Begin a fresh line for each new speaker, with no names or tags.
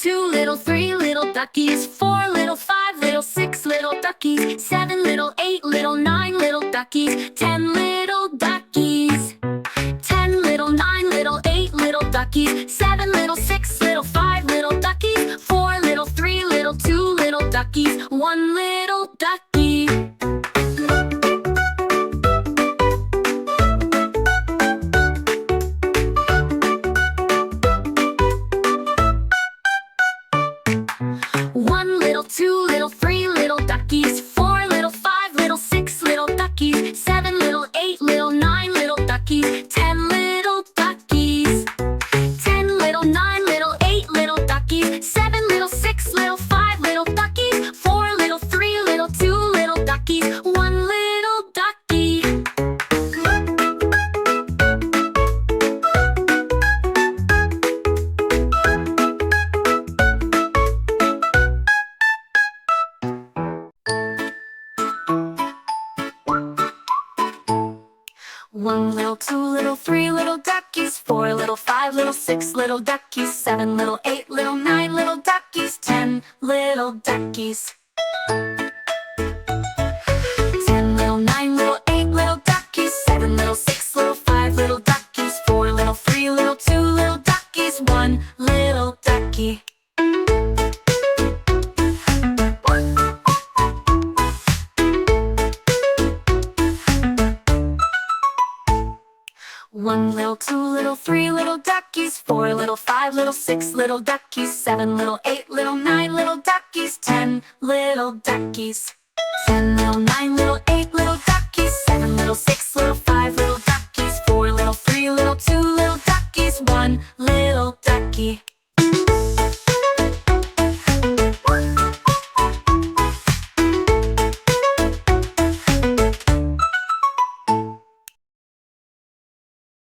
2 little 3 little duckies, 4 little 5 little 6 little duckies, 7 little 8 little 9 little duckies, 10 little duckies. 10 little 9 little 8 little duckies, 7 little 6 little 5 little duckies, 4 little 3 little 2 little duckies, 1 little ducky. One little 2 little 3 little duckies, 4 little 5 little 6 little duckies, 7 little 8 little 9 little duckies, 10 little duckies. 10 little 9 little 8 little duckies, 7 little 6 little 5 little duckies, 4 little 3 little 2 little duckies, 1 little ducky. One little 2 little 3 little duckies, 4 little 5 little 6 little duckies, 7 little 8 little 9 little duckies, 10 little duckies. 10 little 9 little 8 little duckies, 7 little 6 little 5 little duckies, 4 little 3 little 2 little duckies, 1 little ducky. One little 2 little 3 little duckies, 4 little 5 little 6 little duckies, 7 little 8 little 9 little duckies, 10 little duckies. 10 little 9 little 8 little duckies, 7 little 6 little 5 little duckies, 4 little 3 little 2 little duckies, 1 little ducky.